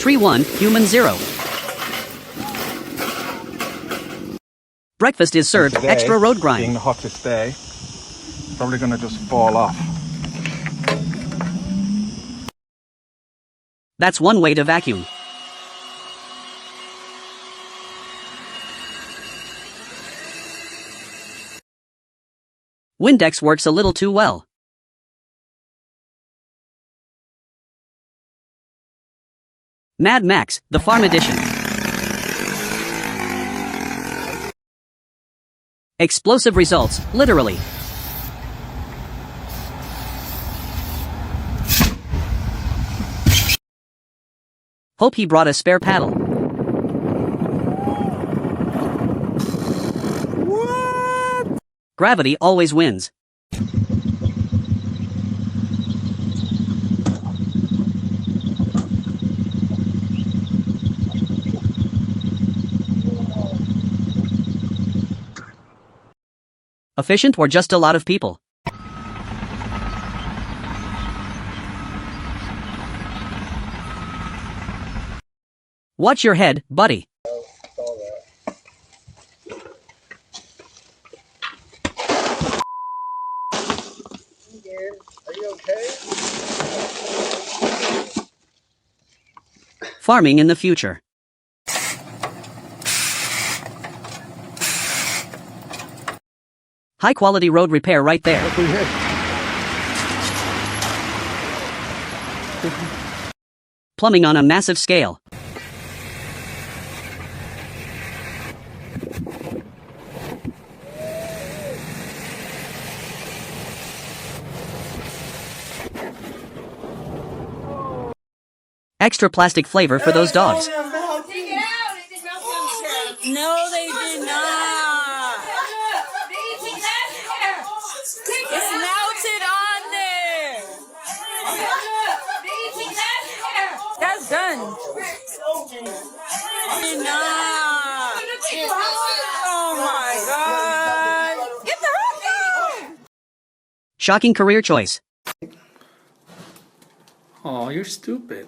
Tree 1, human 0. Breakfast is served, Today, extra road being grind. the hottest day, probably gonna just fall off. That's one way to vacuum. Windex works a little too well. Mad Max, the Farm Edition. Explosive results, literally. Hope he brought a spare paddle. What? Gravity always wins. Efficient or just a lot of people? Watch your head, buddy. Are you okay? Farming in the future. High quality road repair right there. Look, we hit. Plumbing on a massive scale. Extra plastic flavor for those dogs. Take it out! It did not come No, they did not. It's melted on there. That's done. Did not. Oh my God. Get the hot dog. Shocking career choice. Oh, you're stupid.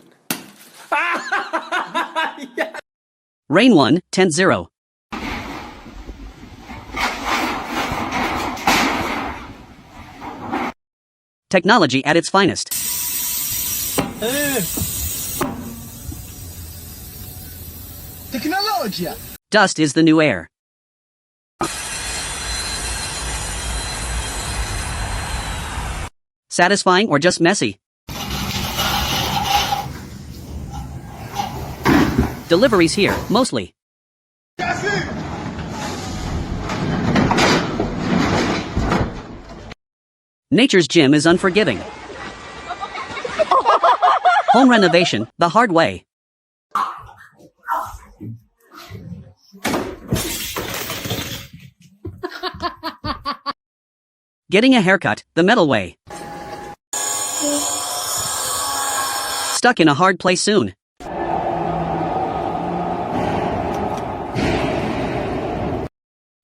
Rain 1, tent 0. Technology at its finest. Technology. Dust is the new air. Satisfying or just messy? Deliveries here, mostly. Nature's gym is unforgiving. Home renovation, the hard way. Getting a haircut, the metal way. Stuck in a hard place soon.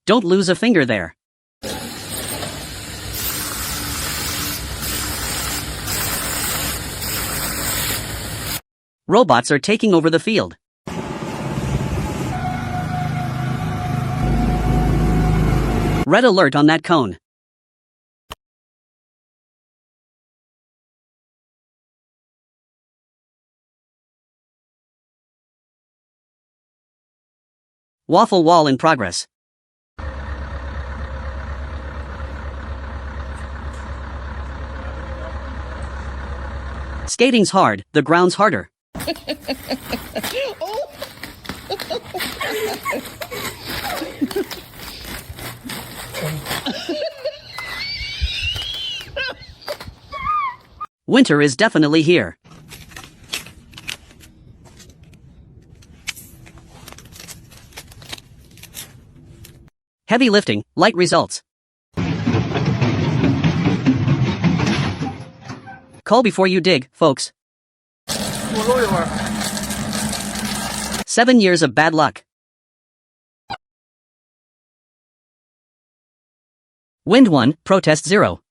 Don't lose a finger there. Robots are taking over the field. Red alert on that cone. Waffle wall in progress. Skating's hard, the ground's harder. Winter is definitely here. Heavy lifting, light results. Call before you dig, folks. 7 years of bad luck. Wind 1, protest 0.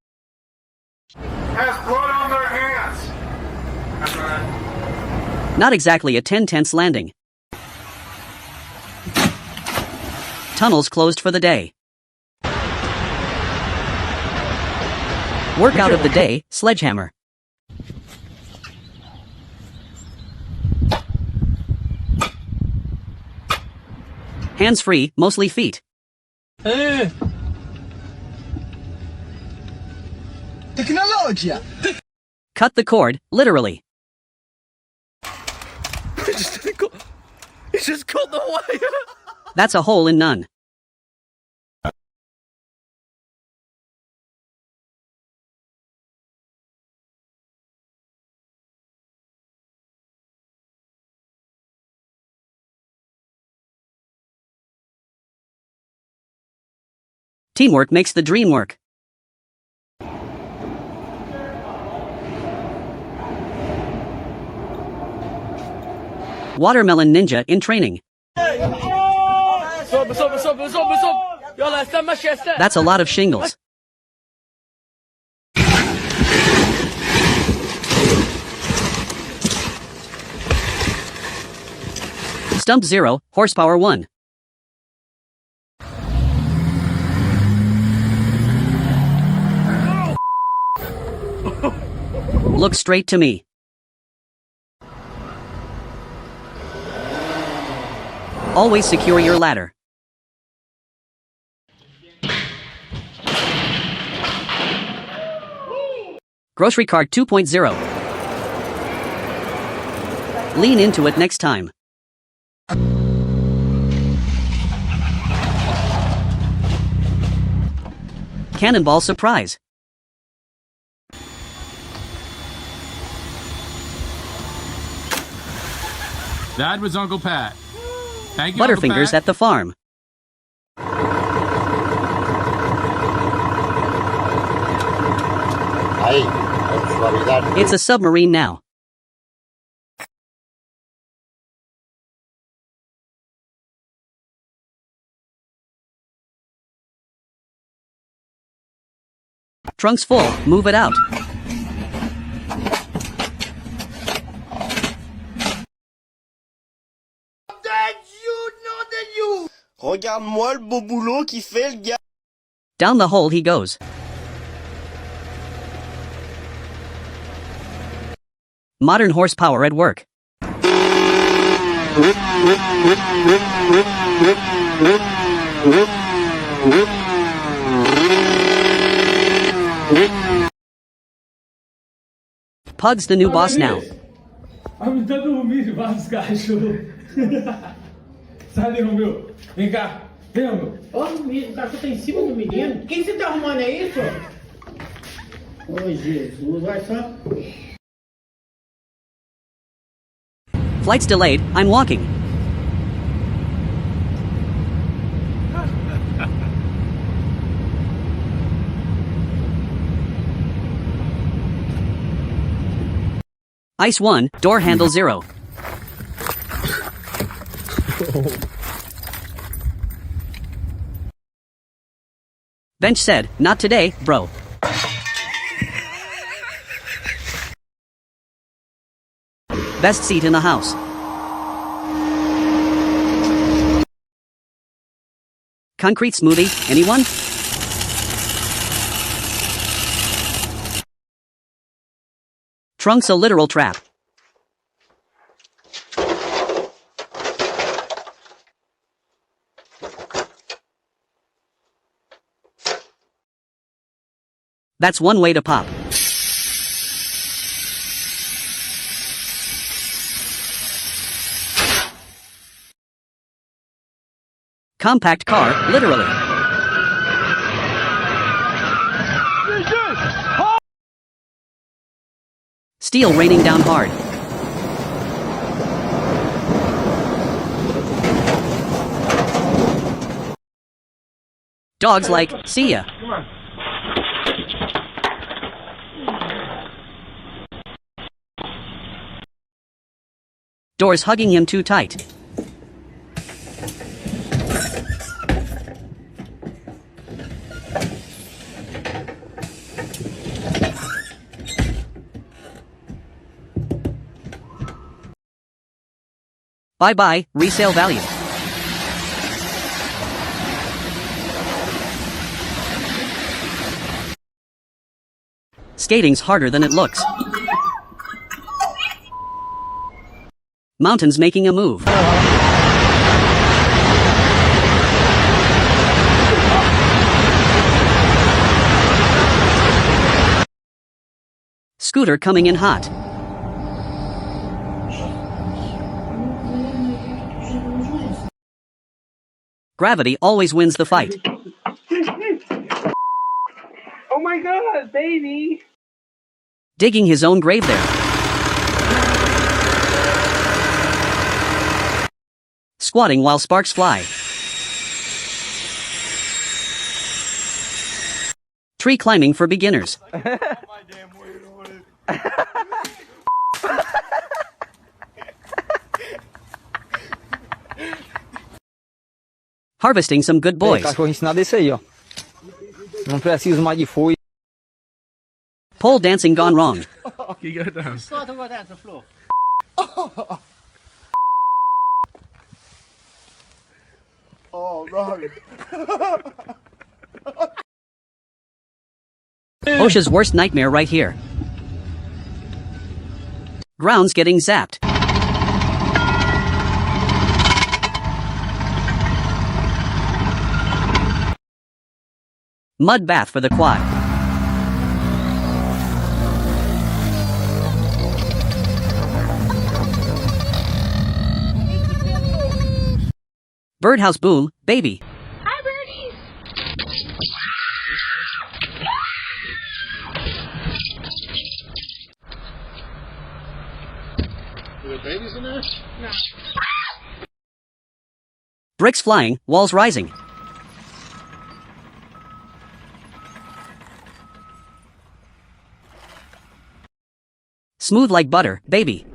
Has blood on their hands. Not exactly a 10-tenths landing. Tunnels closed for the day. Workout of the day, sledgehammer. Hands free, mostly feet. Tecnologia! Cut the cord, literally. It just cut the wire. That's a hole in none. Teamwork makes the dream work. Watermelon ninja in training. That's a lot of shingles. Stump 0, horsepower 1. Look straight to me. Always secure your ladder. Grocery cart 2.0. Lean into it next time. Cannonball surprise. That was Uncle Pat. Thank you, Butterfingers at the farm. It's a submarine now. Trunk's full, move it out. Regarde-moi le beau boulot qu'il fait le gars. Down the hole he goes. Modern horsepower at work. Pug's the new boss now. I'm tentando dormir debaixo dos cachorros. Sai daí, Romeu. Vem cá. Vem, Romeu. Ó, o cachorro tá em cima do menino. Quem você tá arrumando é isso? Ô, Jesus, vai só. Flight's delayed, I'm walking. Ice 1, door handle 0. Bench said, not today, bro. Best seat in the house. Concrete smoothie, anyone? Trunk's a literal trap. That's one way to pop. Compact car, literally. Steel raining down hard. Dogs like, see ya. Doors hugging him too tight. Bye-bye, resale value. Skating's harder than it looks. Mountain's making a move. Scooter coming in hot. Gravity always wins the fight. Oh my god, baby! Digging his own grave there. Squatting while sparks fly. Tree climbing for beginners. Harvesting some good boys. Cachorro ensinado esse aí, ó. Não preciso mais de foice. Pole dancing gone wrong. Oh, no. OSHA's worst nightmare right here. Ground's getting zapped. Mud bath for the quad. Birdhouse boom, baby. Hi, birdies. Are there babies in there? No. Bricks flying, walls rising. Smooth like butter, baby.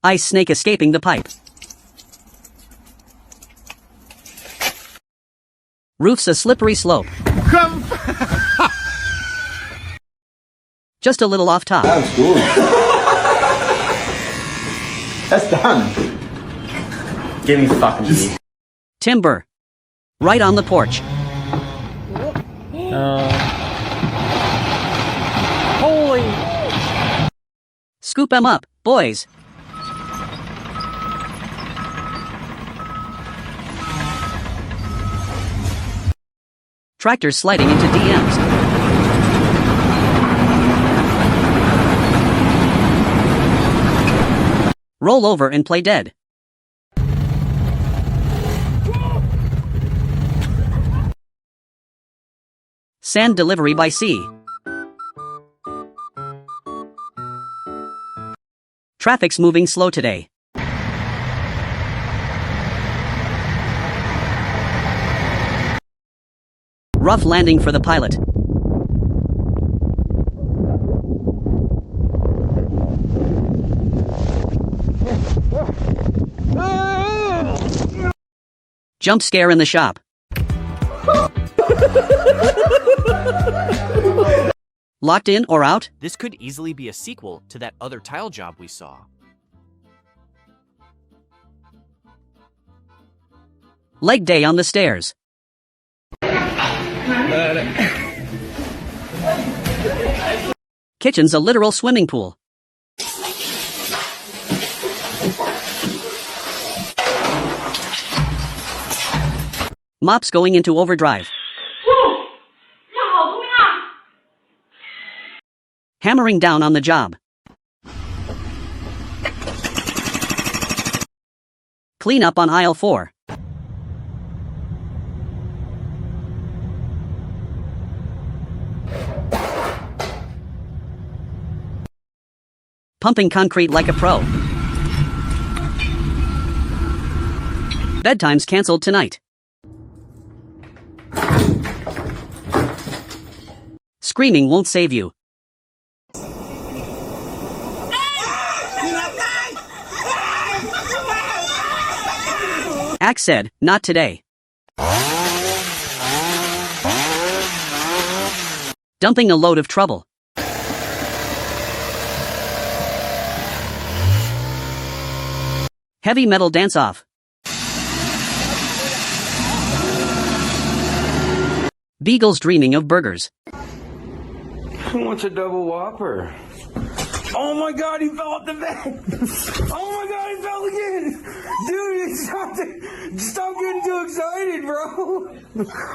Ice snake escaping the pipe. Roof's a slippery slope. Just a little off top. That's good. That's done. Give me fucking me. Timber. Right on the porch. Holy! Scoop 'em up, boys. Tractor sliding into DMs. Roll over and play dead. Sand delivery by sea. Traffic's moving slow today. Rough landing for the pilot. Jump scare in the shop. Locked in or out? This could easily be a sequel to that other tile job we saw. Leg day on the stairs. Kitchen's a literal swimming pool. Mop's going into overdrive. Hammering down on the job. Clean up on aisle 4. Pumping concrete like a pro. Bedtime's canceled tonight. Screaming won't save you. Axe said, not today. Dumping a load of trouble. Heavy metal dance-off. Beagles dreaming of burgers. Who wants a double whopper? Oh my god, he fell off the bed! Oh my god, he fell again! Dude, stop getting too excited, bro!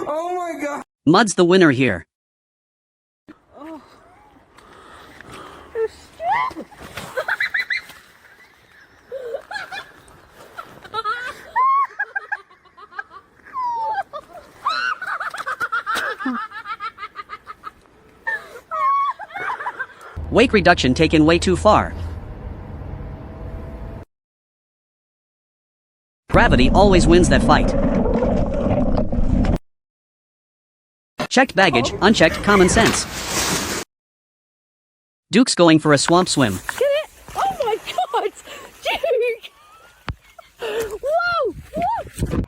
Oh my god! Mud's the winner here. Weight reduction taken way too far. Gravity always wins that fight. Checked baggage, unchecked common sense. Duke's going for a swamp swim. Get it? Oh my god! Duke! Whoa! Whoa!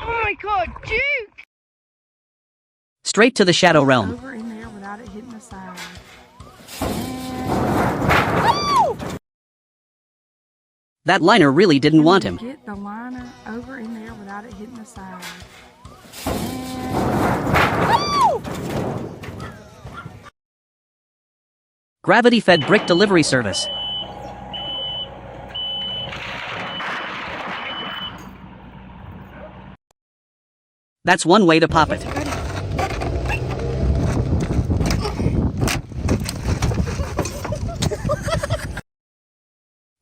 Oh my god, Duke! Straight to the shadow realm. Over in there without it hitting the side. That liner really didn't want him. Get the liner over in there without it hitting the side. Gravity-fed brick delivery service. That's one way to pop it.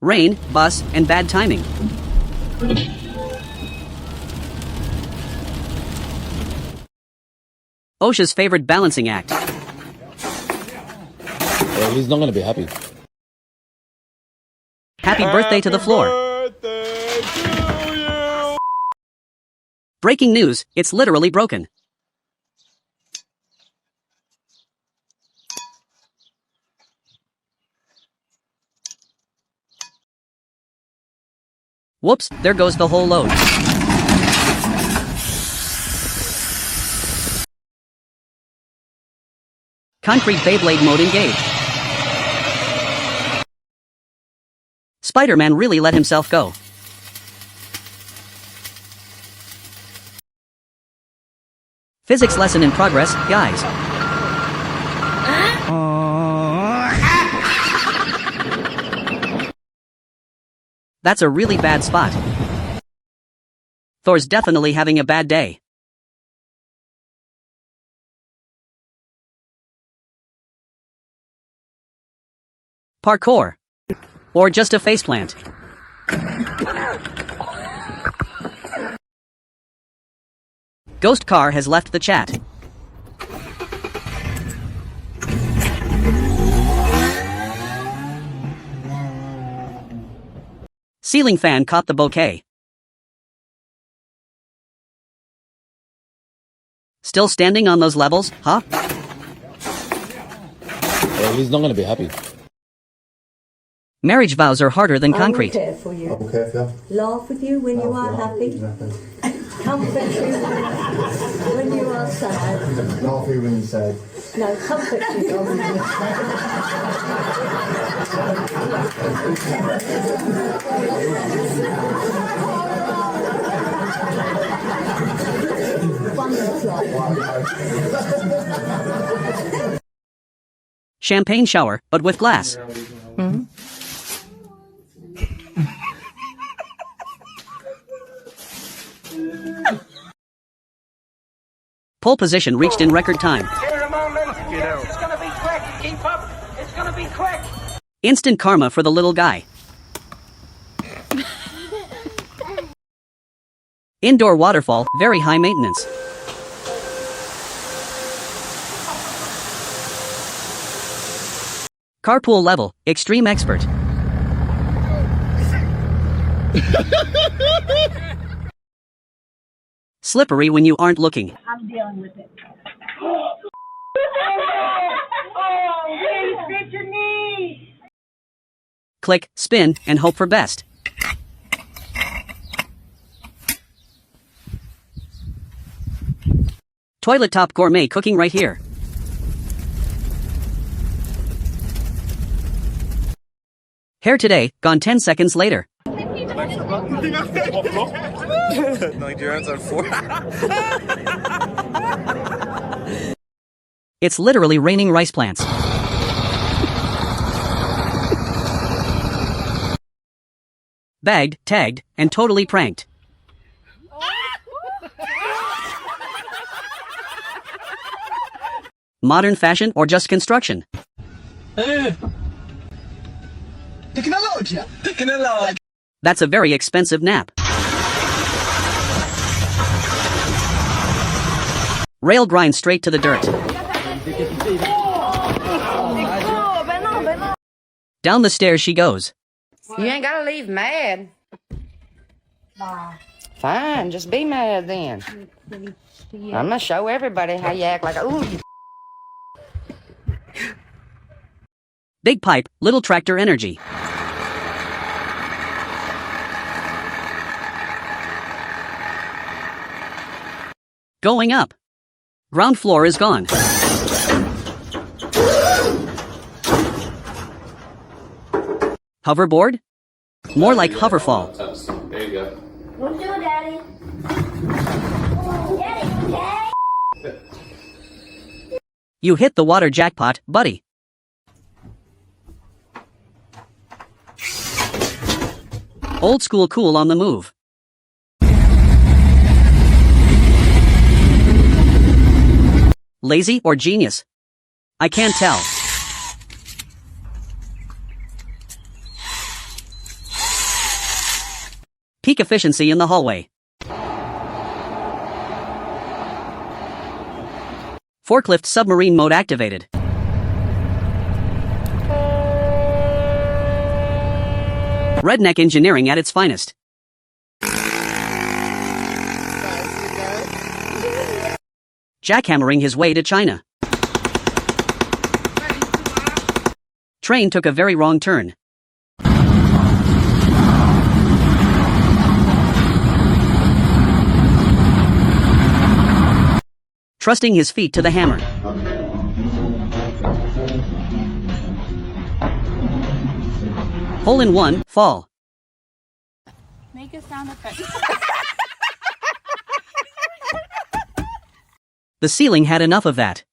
Rain, bus, and bad timing. OSHA's favorite balancing act. Well, he's not going to be happy. Happy birthday to the floor. Birthday to you. Breaking news, it's literally broken. Whoops, there goes the whole load. Concrete Beyblade mode engaged. Spider-Man really let himself go. Physics lesson in progress, guys. That's a really bad spot. Thor's definitely having a bad day. Parkour. Or just a faceplant. Ghost car has left the chat. Ceiling fan caught the bouquet. Still standing on those levels, huh? Well, he's not going to be happy. Marriage vows are harder than concrete. I will care for you. I will care for you. Laugh with you when you are happy. Comfort you when you are sad. Laugh with you when you're sad. No, comfort you. Champagne shower, but with glass. Mm-hmm. Pole position reached in record time. It's gonna be quick. Keep up. It's gonna be quick. Instant karma for the little guy. Indoor waterfall, very high maintenance. Carpool level, extreme expert. Slippery when you aren't looking. I'm dealing with it. Hit your knees. Click, spin, and hope for best. Toilet top gourmet cooking right here. Hair today, gone 10 seconds later. Like your hands on 4. It's literally raining rice plants. Bagged, tagged, and totally pranked. Modern fashion or just construction? Technology. That's a very expensive nap. Rail grind straight to the dirt. Down the stairs she goes. You ain't gotta leave mad. Fine, just be mad then. I'm gonna show everybody how you act like a ooh. Big pipe, little tractor energy. Going up. Ground floor is gone. Hoverboard? More like hoverfall. There you go. Won't do it, Daddy. Daddy, okay? You hit the water jackpot, buddy. Old school cool on the move. Lazy or genius? I can't tell. Peak efficiency in the hallway. Forklift submarine mode activated. Redneck engineering at its finest. Jackhammering his way to China. Train took a very wrong turn. Trusting his feet to the hammer. Hole in one, fall. Make a sound effect. The ceiling had enough of that.